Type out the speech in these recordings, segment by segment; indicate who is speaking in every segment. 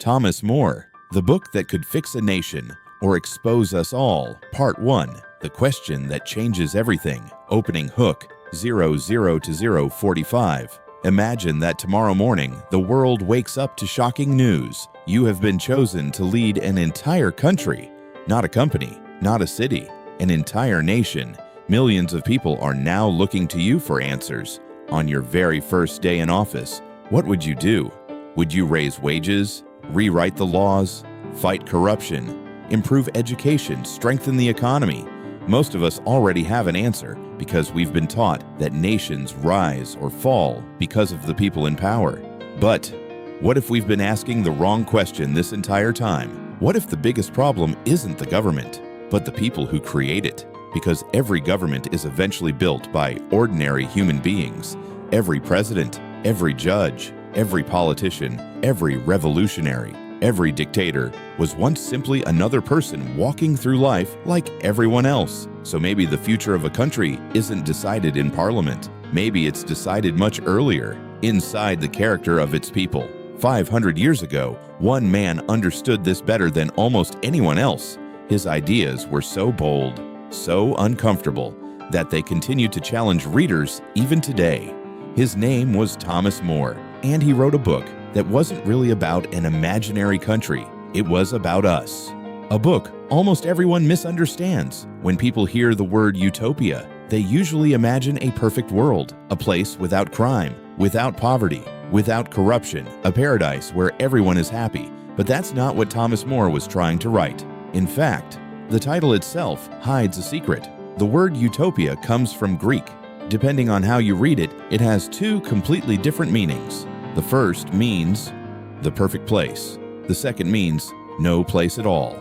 Speaker 1: Thomas More, The Book That Could Fix a Nation or Expose Us All, Part 1, The Question That Changes Everything, opening hook 00-045. Imagine that tomorrow morning, the world wakes up to shocking news. You have been chosen to lead an entire country, not a company, not a city, an entire nation. Millions of people are now looking to you for answers. On your very first day in office, what would you do? Would you raise wages, rewrite the laws, fight corruption, improve education, strengthen the economy? Most of us already have an answer because we've been taught that nations rise or fall because of the people in power. But what if we've been asking the wrong question this entire time? What if the biggest problem isn't the government, but the people who create it? Because every government is eventually built by ordinary human beings. Every president, every judge, every politician, every revolutionary, every dictator was once simply another person walking through life like everyone else. So maybe the future of a country isn't decided in parliament. Maybe it's decided much earlier, inside the character of its people. 500 years ago, one man understood this better than almost anyone else. His ideas were so bold, so uncomfortable, that they continue to challenge readers even today. His name was Thomas More, and he wrote a book that wasn't really about an imaginary country. It was about us. A book almost everyone misunderstands. When people hear the word utopia, they usually imagine a perfect world, a place without crime, without poverty, without corruption, a paradise where everyone is happy. But that's not what Thomas More was trying to write. In fact, the title itself hides a secret. The word utopia comes from Greek. Depending on how you read it, it has two completely different meanings. The first means the perfect place. The second means no place at all.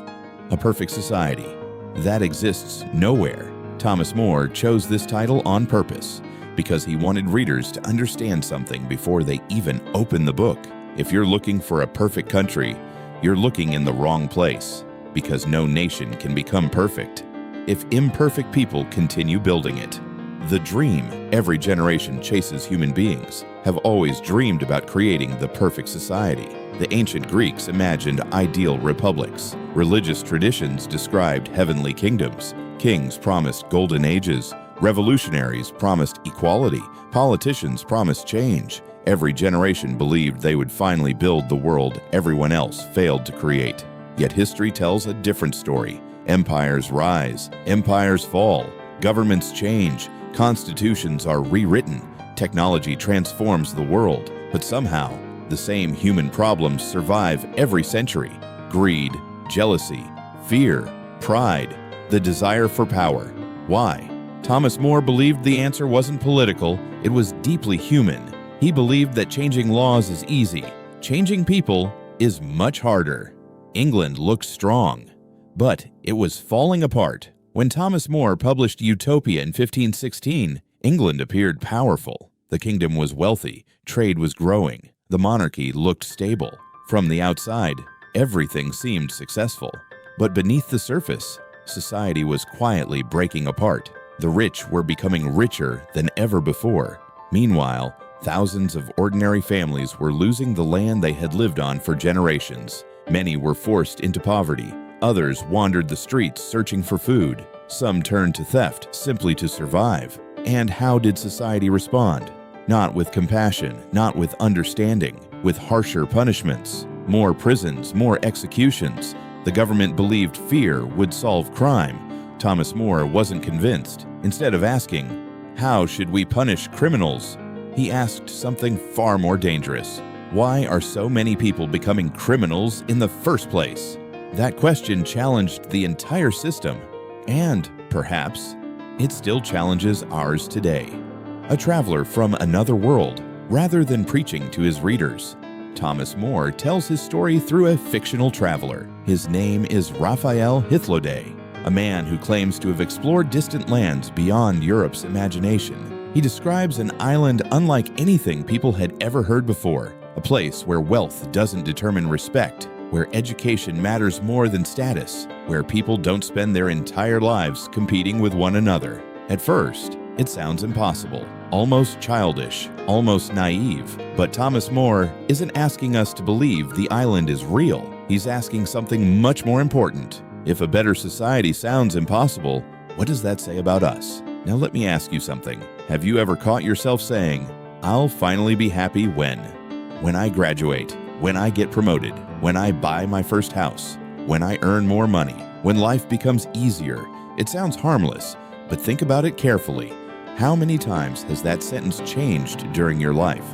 Speaker 1: A perfect society that exists nowhere. Thomas More chose this title on purpose because he wanted readers to understand something before they even open the book. If you're looking for a perfect country, you're looking in the wrong place, because no nation can become perfect if imperfect people continue building it. The dream every generation chases human beings have always dreamed about creating the perfect society. The ancient Greeks imagined ideal republics. Religious traditions described heavenly kingdoms. Kings promised golden ages. Revolutionaries promised equality. Politicians promised change. Every generation believed they would finally build the world everyone else failed to create. Yet history tells a different story. Empires rise, empires fall, governments change, constitutions are rewritten, technology transforms the world, but somehow the same human problems survive every century. Greed, jealousy, fear, pride, the desire for power. Why? Thomas More believed the answer wasn't political, it was deeply human. He believed that changing laws is easy. Changing people is much harder. England looked strong, but it was falling apart. When Thomas More published Utopia in 1516, England appeared powerful. The kingdom was wealthy, trade was growing, the monarchy looked stable. From the outside, everything seemed successful. But beneath the surface, society was quietly breaking apart. The rich were becoming richer than ever before. Meanwhile, thousands of ordinary families were losing the land they had lived on for generations. Many were forced into poverty. Others wandered the streets searching for food. Some turned to theft simply to survive. And how did society respond? Not with compassion, not with understanding, with harsher punishments, more prisons, more executions. The government believed fear would solve crime. Thomas More wasn't convinced. Instead of asking, "How should we punish criminals?" he asked something far more dangerous. Why are so many people becoming criminals in the first place? That question challenged the entire system, and perhaps it still challenges ours today. A traveler from another world, rather than preaching to his readers, Thomas More tells his story through a fictional traveler. His name is Raphael Hythloday, a man who claims to have explored distant lands beyond Europe's imagination. He describes an island unlike anything people had ever heard before, a place where wealth doesn't determine respect, where education matters more than status, where people don't spend their entire lives competing with one another. At first, it sounds impossible. almost childish, almost naive. But Thomas More isn't asking us to believe the island is real. He's asking something much more important. If a better society sounds impossible, what does that say about us? Now let me ask you something. Have you ever caught yourself saying, "I'll finally be happy when I graduate, when I get promoted, when I buy my first house, when I earn more money, when life becomes easier"? It sounds harmless, but think about it carefully. How many times has that sentence changed during your life?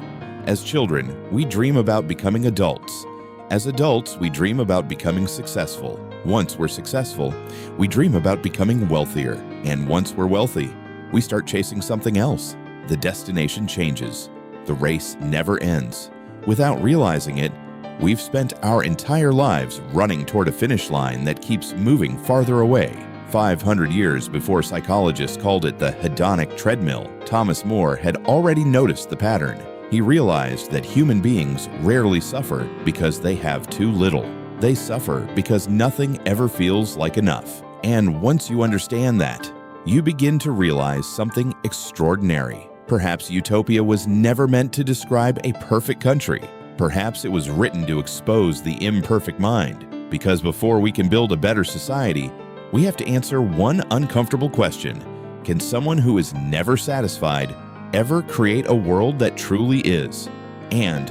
Speaker 1: As children, we dream about becoming adults. As adults, we dream about becoming successful. Once we're successful, we dream about becoming wealthier. And once we're wealthy, we start chasing something else. The destination changes. The race never ends. Without realizing it, we've spent our entire lives running toward a finish line that keeps moving farther away. 500 years before psychologists called it the hedonic treadmill, Thomas More had already noticed the pattern. He realized that human beings rarely suffer because they have too little. They suffer because nothing ever feels like enough. And once you understand that, you begin to realize something extraordinary. Perhaps Utopia was never meant to describe a perfect country. Perhaps it was written to expose the imperfect mind. Because before we can build a better society, we have to answer one uncomfortable question. Can someone who is never satisfied ever create a world that truly is? And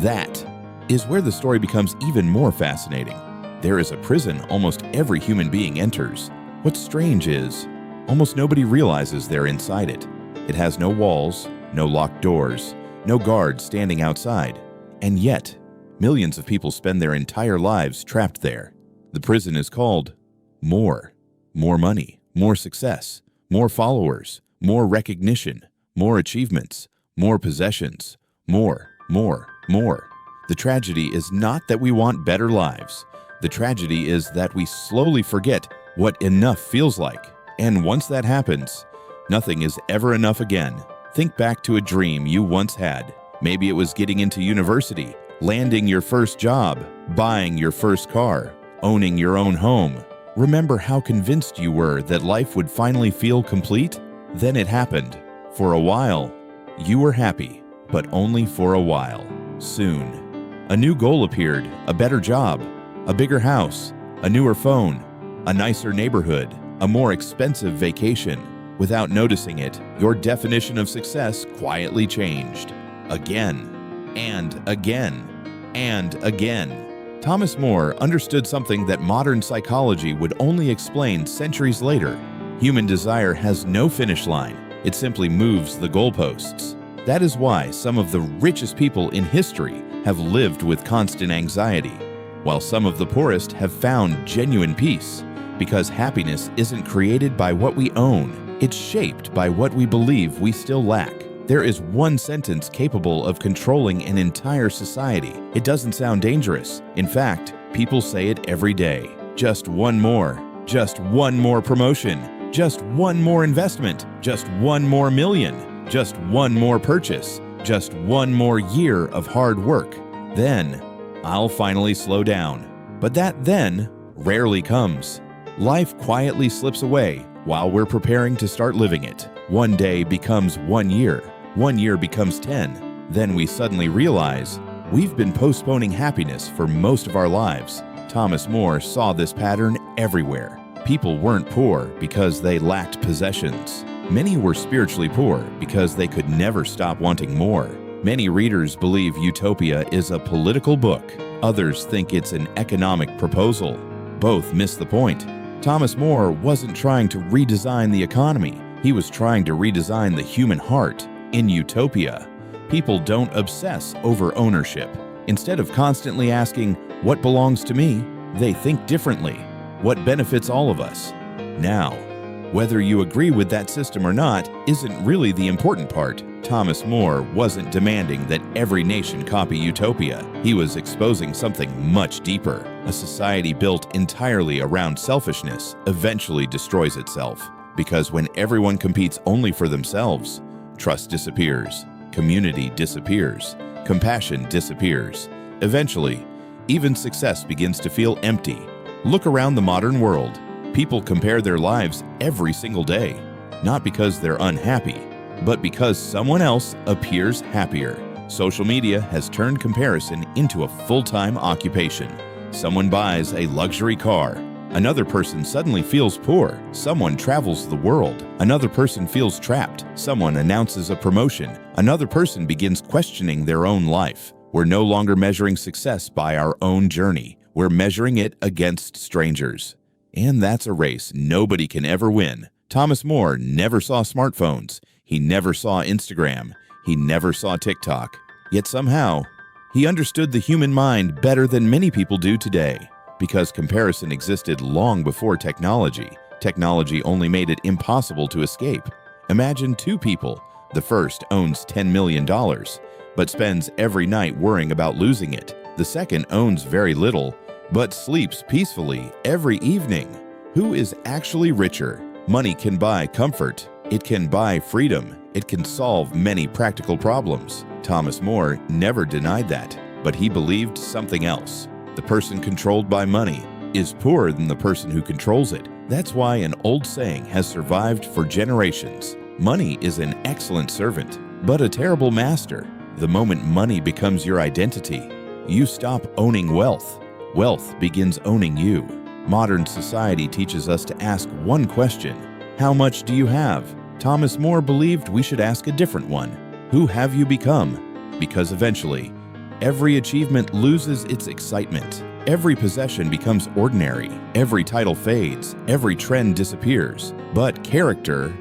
Speaker 1: that is where the story becomes even more fascinating. There is a prison almost every human being enters. What's strange is, almost nobody realizes they're inside it. It has no walls, no locked doors, no guards standing outside. And yet, millions of people spend their entire lives trapped there. The prison is called more. More money, more success, more followers, more recognition, more achievements, more possessions, more. The tragedy is not that we want better lives. The tragedy is that we slowly forget what enough feels like. And once that happens, nothing is ever enough again. Think back to a dream you once had. Maybe it was getting into university, landing your first job, buying your first car, owning your own home. Remember how convinced you were that life would finally feel complete? Then it happened. For a while, you were happy, but only for a while. Soon, a new goal appeared, a better job, a bigger house, a newer phone, a nicer neighborhood, a more expensive vacation. Without noticing it, your definition of success quietly changed. Again, and again, and again. Thomas More understood something that modern psychology would only explain centuries later. Human desire has no finish line. It simply moves the goalposts. That is why some of the richest people in history have lived with constant anxiety, while some of the poorest have found genuine peace. Because happiness isn't created by what we own. It's shaped by what we believe we still lack. There is one sentence capable of controlling an entire society. It doesn't sound dangerous. In fact, people say it every day. Just one more. Just one more promotion. Just one more investment. Just one more million. Just one more purchase. Just one more year of hard work. Then, I'll finally slow down. But that then rarely comes. Life quietly slips away while we're preparing to start living it. One day becomes 1 year. 1 year becomes 10. Then we suddenly realize we've been postponing happiness for most of our lives. Thomas More saw this pattern everywhere. People weren't poor because they lacked possessions. Many were spiritually poor because they could never stop wanting more. Many readers believe Utopia is a political book. Others think it's an economic proposal. Both miss the point. Thomas More wasn't trying to redesign the economy. He was trying to redesign the human heart. In Utopia, people don't obsess over ownership. Instead of constantly asking, "What belongs to me?" they think differently. What benefits all of us? Now, whether you agree with that system or not isn't really the important part. Thomas More wasn't demanding that every nation copy Utopia. He was exposing something much deeper. A society built entirely around selfishness eventually destroys itself. Because when everyone competes only for themselves, trust disappears, community disappears, compassion disappears. Eventually, even success begins to feel empty. Look around the modern world. People compare their lives every single day, not because they're unhappy, but because someone else appears happier. Social media has turned comparison into a full-time occupation. Someone buys a luxury car. Another person suddenly feels poor. Someone travels the world. Another person feels trapped. Someone announces a promotion. Another person begins questioning their own life. We're no longer measuring success by our own journey. We're measuring it against strangers. And that's a race nobody can ever win. Thomas More never saw smartphones. He never saw Instagram. He never saw TikTok. Yet somehow, he understood the human mind better than many people do today. Because comparison existed long before technology, technology only made it impossible to escape. Imagine two people. The first owns $10 million, but spends every night worrying about losing it. The second owns very little, but sleeps peacefully every evening. Who is actually richer? Money can buy comfort. It can buy freedom. It can solve many practical problems. Thomas More never denied that, but he believed something else. The person controlled by money is poorer than the person who controls it. That's why an old saying has survived for generations. Money is an excellent servant, but a terrible master. The moment money becomes your identity, you stop owning wealth. Wealth begins owning you. Modern society teaches us to ask one question: how much do you have? Thomas More believed we should ask a different one: who have you become? Because eventually, every achievement loses its excitement. Every possession becomes ordinary. Every title fades. Every trend disappears. But character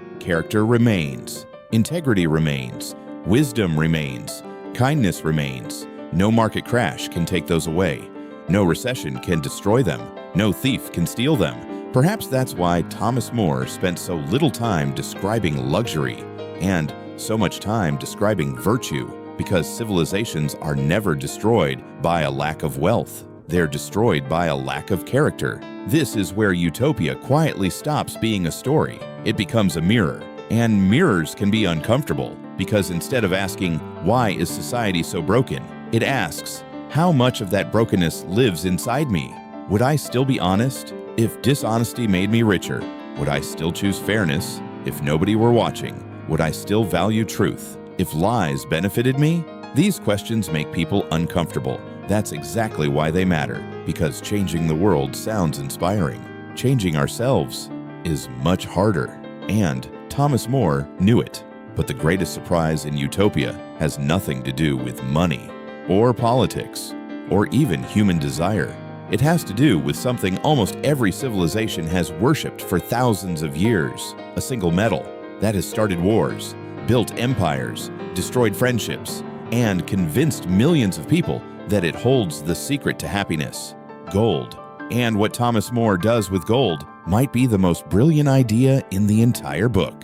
Speaker 1: remains. Integrity remains. Wisdom remains. Kindness remains. No market crash can take those away. No recession can destroy them. No thief can steal them. Perhaps that's why Thomas More spent so little time describing luxury and so much time describing virtue. Because civilizations are never destroyed by a lack of wealth. They're destroyed by a lack of character. This is where Utopia quietly stops being a story. It becomes a mirror. And mirrors can be uncomfortable because instead of asking, why is society so broken? It asks, how much of that brokenness lives inside me? Would I still be honest? If dishonesty made me richer, would I still choose fairness? If nobody were watching, would I still value truth? If lies benefited me? These questions make people uncomfortable. That's exactly why they matter, because changing the world sounds inspiring. Changing ourselves is much harder. And Thomas More knew it. But the greatest surprise in Utopia has nothing to do with money, or politics, or even human desire. It has to do with something almost every civilization has worshipped for thousands of years: a single metal that has started wars, built empires, destroyed friendships, and convinced millions of people that it holds the secret to happiness: gold. And what Thomas More does with gold might be the most brilliant idea in the entire book.